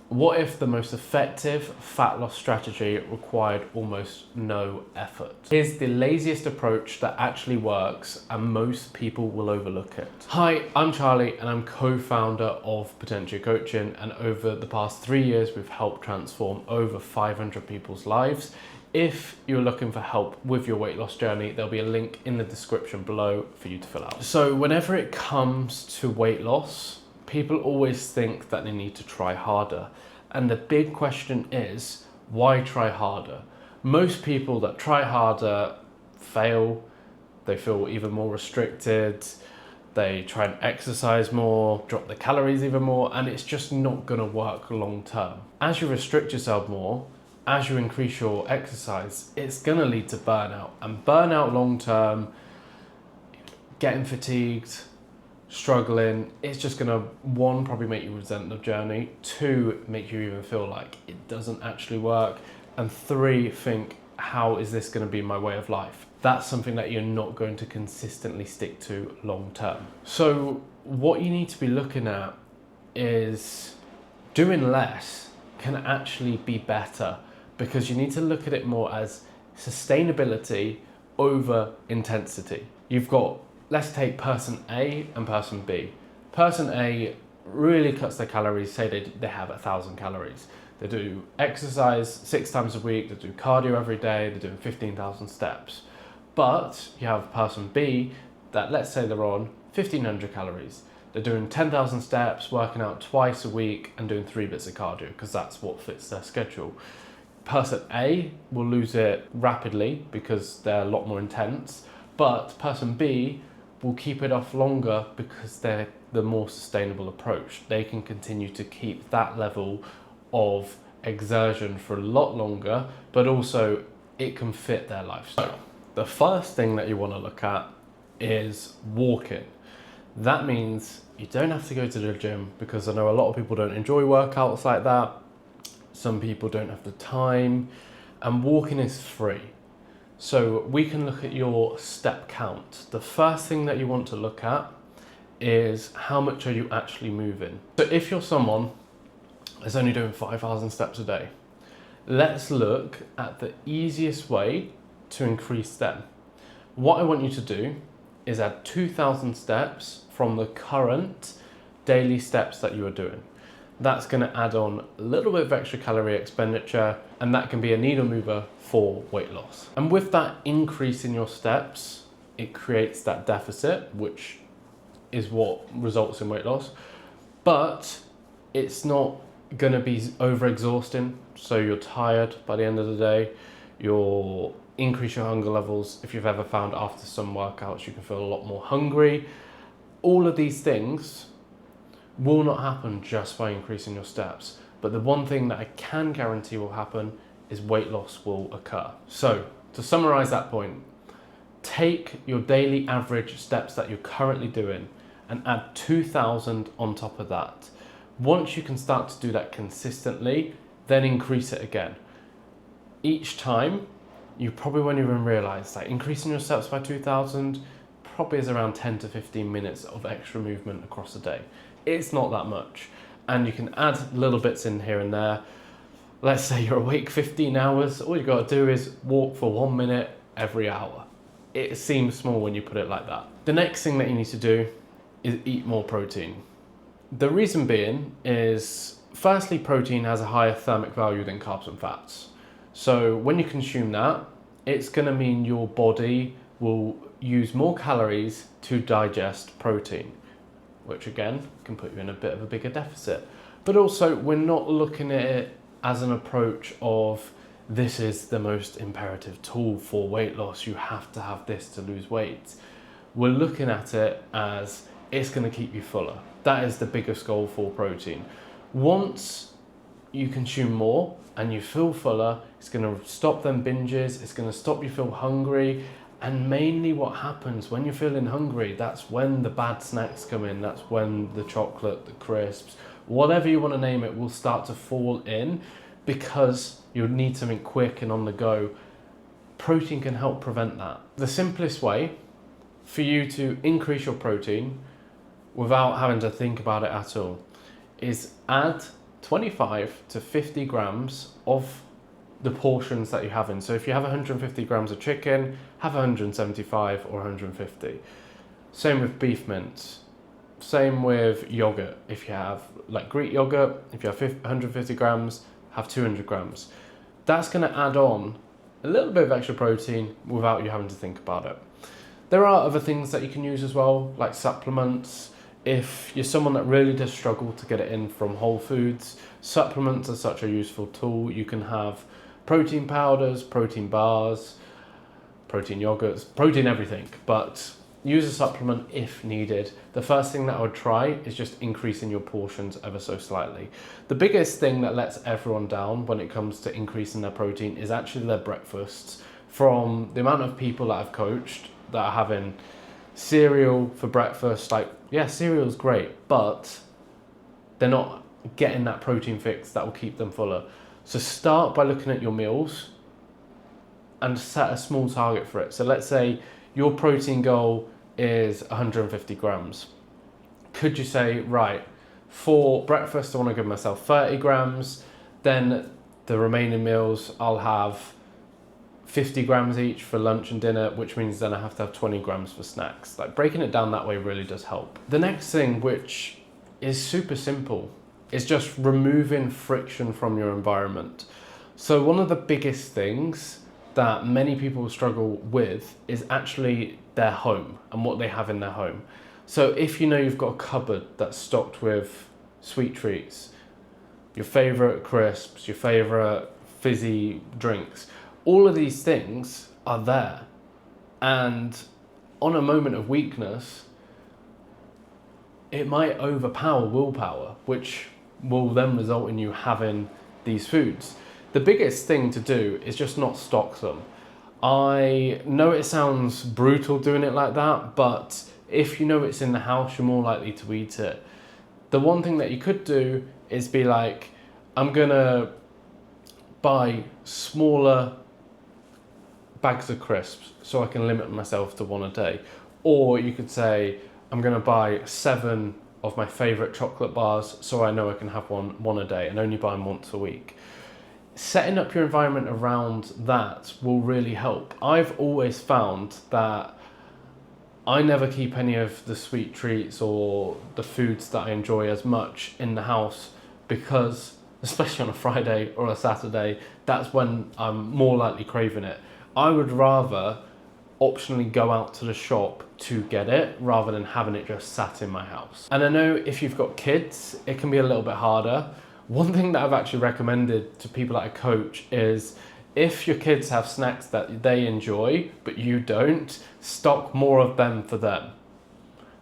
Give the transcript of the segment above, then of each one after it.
What if the most effective fat loss strategy required almost no effort? Here's the laziest approach that actually works and most people will overlook it. Hi, I'm Charlie and I'm co-founder of Potential Coaching, and over the past 3 years we've helped transform over 500 people's lives. If you're looking for help with your weight loss journey, there'll be a link in the description below for you to fill out. So whenever it comes to weight loss, people always think that they need to try harder. And the big question is, why try harder? Most people that try harder fail. They feel even more restricted. They try and exercise more, drop their calories even more, and it's just not gonna work long term. As you restrict yourself more, as you increase your exercise, it's gonna lead to burnout. And burnout long term, getting fatigued, struggling, it's just gonna, one, probably make you resent the journey, two, make you even feel like it doesn't actually work, and three, think, how is this gonna be my way of life? That's something that you're not going to consistently stick to long term. So what you need to be looking at is doing less can actually be better, because you need to look at it more as sustainability over intensity. You've got, let's take person A and person B. Person A really cuts their calories, say they have 1,000 calories. They do exercise 6 times a week, they do cardio every day, they're doing 15,000 steps. But you have person B that, let's say they're on 1,500 calories. They're doing 10,000 steps, working out twice a week and doing 3 bits of cardio because that's what fits their schedule. Person A will lose it rapidly because they're a lot more intense, but person B will keep it off longer because they're the more sustainable approach. They can continue to keep that level of exertion for a lot longer, but also it can fit their lifestyle. The first thing that you want to look at is walking. That means you don't have to go to the gym, because I know a lot of people don't enjoy workouts like that. Some people don't have the time, and walking is free. So we can look at your step count. The first thing that you want to look at is how much are you actually moving. So if you're someone that's only doing 5,000 steps a day, let's look at the easiest way to increase them. What I want you to do is add 2,000 steps from the current daily steps that you are doing. That's going to add on a little bit of extra calorie expenditure, and that can be a needle mover for weight loss. And with that increase in your steps, it creates that deficit, which is what results in weight loss. But it's not going to be over exhausting, so you're tired by the end of the day. You'll increase your hunger levels. If you've ever found after some workouts you can feel a lot more hungry. All of these things will not happen just by increasing your steps. But the one thing that I can guarantee will happen is weight loss will occur. So to summarize that point, take your daily average steps that you're currently doing and add 2,000 on top of that. Once you can start to do that consistently, then increase it again. Each time, you probably won't even realize that increasing your steps by 2,000 probably is around 10 to 15 minutes of extra movement across the day. It's not that much, and you can add little bits in here and there. Let's say you're awake 15 hours, all you got to do is walk for 1 minute every hour. It seems small when you put it like that. The next thing that you need to do is eat more protein. The reason being is, firstly, protein has a higher thermic value than carbs and fats. So when you consume that, it's going to mean your body will use more calories to digest protein, which again can put you in a bit of a bigger deficit. But also, we're not looking at it as an approach of, this is the most imperative tool for weight loss, you have to have this to lose weight. We're looking at it as, it's going to keep you fuller. That is the biggest goal for protein. Once you consume more and you feel fuller, it's going to stop them binges, it's going to stop you feel hungry. And mainly what happens when you're feeling hungry, that's when the bad snacks come in, that's when the chocolate, the crisps, whatever you want to name it, will start to fall in, because you need something quick and on the go. Protein can help prevent that. The simplest way for you to increase your protein without having to think about it at all is add 25 to 50 grams of the portions that you have in. So if you have 150 grams of chicken, have 175 or 150. Same with beef mince. Same with yogurt. If you have like Greek yogurt, if you have 150 grams, have 200 grams. That's going to add on a little bit of extra protein without you having to think about it. There are other things that you can use as well, like supplements. If you're someone that really does struggle to get it in from whole foods, supplements are such a useful tool. You can have protein powders, protein bars, protein yogurts, protein everything, but use a supplement if needed. The first thing that I would try is just increasing your portions ever so slightly. The biggest thing that lets everyone down when it comes to increasing their protein is actually their breakfasts. From the amount of people that I've coached that are having cereal for breakfast, like, yeah, cereal's great, but they're not getting that protein fix that will keep them fuller. So start by looking at your meals and set a small target for it. So let's say your protein goal is 150 grams. Could you say, right, for breakfast, I want to give myself 30 grams, then the remaining meals, I'll have 50 grams each for lunch and dinner, which means then I have to have 20 grams for snacks. Like, breaking it down that way really does help. The next thing, which is super simple, is just removing friction from your environment. So one of the biggest things that many people struggle with is actually their home and what they have in their home. So if you know you've got a cupboard that's stocked with sweet treats, your favorite crisps, your favorite fizzy drinks, all of these things are there. And on a moment of weakness, it might overpower willpower, which will then result in you having these foods. The biggest thing to do is just not stock them. I know it sounds brutal doing it like that, but if you know it's in the house, you're more likely to eat it. The one thing that you could do is be like, I'm gonna buy smaller bags of crisps so I can limit myself to one a day. Or you could say, I'm gonna buy 7 of my favorite chocolate bars so I know I can have one a day and only buy them once a week. Setting up your environment around that will really help. I've always found that I never keep any of the sweet treats or the foods that I enjoy as much in the house because, especially on a Friday or a Saturday, that's when I'm more likely craving it. I would rather optionally go out to the shop to get it rather than having it just sat in my house. And I know if you've got kids, it can be a little bit harder. One thing that I've actually recommended to people that I coach is if your kids have snacks that they enjoy, but you don't, stock more of them for them.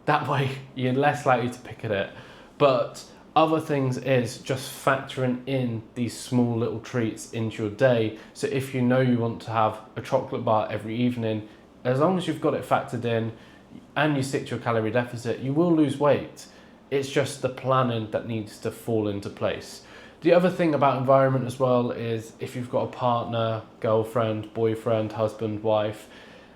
That way you're less likely to pick at it. But other things is just factoring in these small little treats into your day. So if you know you want to have a chocolate bar every evening, as long as you've got it factored in and you stick to your calorie deficit, you will lose weight. It's just the planning that needs to fall into place. The other thing about environment as well is if you've got a partner, girlfriend, boyfriend, husband, wife,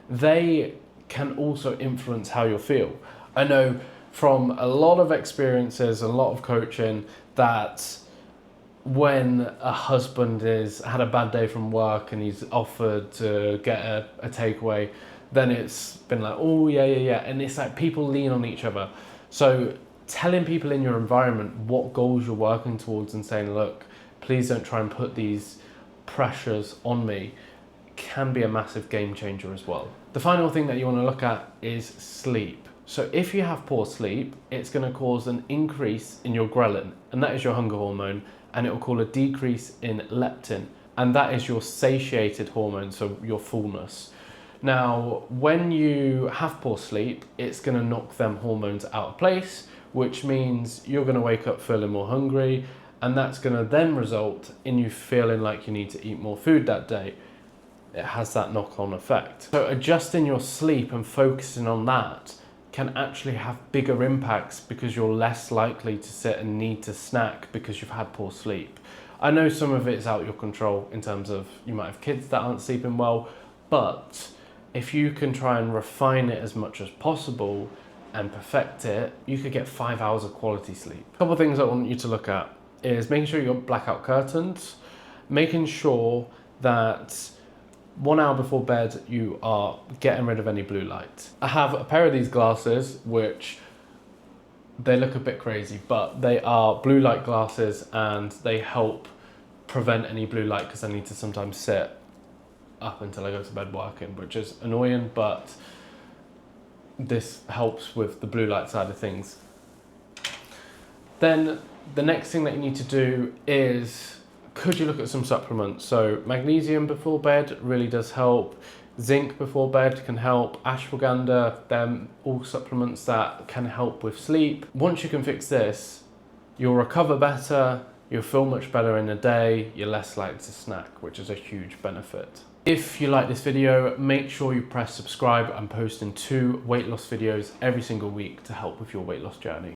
they can also influence how you feel. I know from a lot of experiences, a lot of coaching, that when a husband had a bad day from work and he's offered to get a takeaway, then it's been like, oh yeah. And it's like people lean on each other. So telling people in your environment what goals you're working towards and saying, look, please don't try and put these pressures on me, can be a massive game changer as well. The final thing that you want to look at is sleep. So if you have poor sleep, it's going to cause an increase in your ghrelin, and that is your hunger hormone, and it will cause a decrease in leptin, and that is your satiated hormone, so your fullness. Now, when you have poor sleep, it's going to knock them hormones out of place, which means you're going to wake up feeling more hungry, and that's going to then result in you feeling like you need to eat more food that day. It has that knock-on effect. So adjusting your sleep and focusing on that can actually have bigger impacts because you're less likely to sit and need to snack because you've had poor sleep. I know some of it's out of your control in terms of you might have kids that aren't sleeping well, but if you can try and refine it as much as possible and perfect it, you could get 5 hours of quality sleep. A couple of things I want you to look at. is making sure you've got blackout curtains, making sure that 1 hour before bed you are getting rid of any blue light. I have a pair of these glasses which they look a bit crazy, but they are blue light glasses and they help prevent any blue light because I need to sometimes sit up until I go to bed working, which is annoying, but this helps with the blue light side of things. Then the next thing that you need to do is, could you look at some supplements? So magnesium before bed really does help. Zinc before bed can help. Ashwagandha, they're all supplements that can help with sleep. Once you can fix this, you'll recover better, you'll feel much better in the day, you're less likely to snack, which is a huge benefit. If you like this video, make sure you press subscribe. I'm posting 2 weight loss videos every single week to help with your weight loss journey.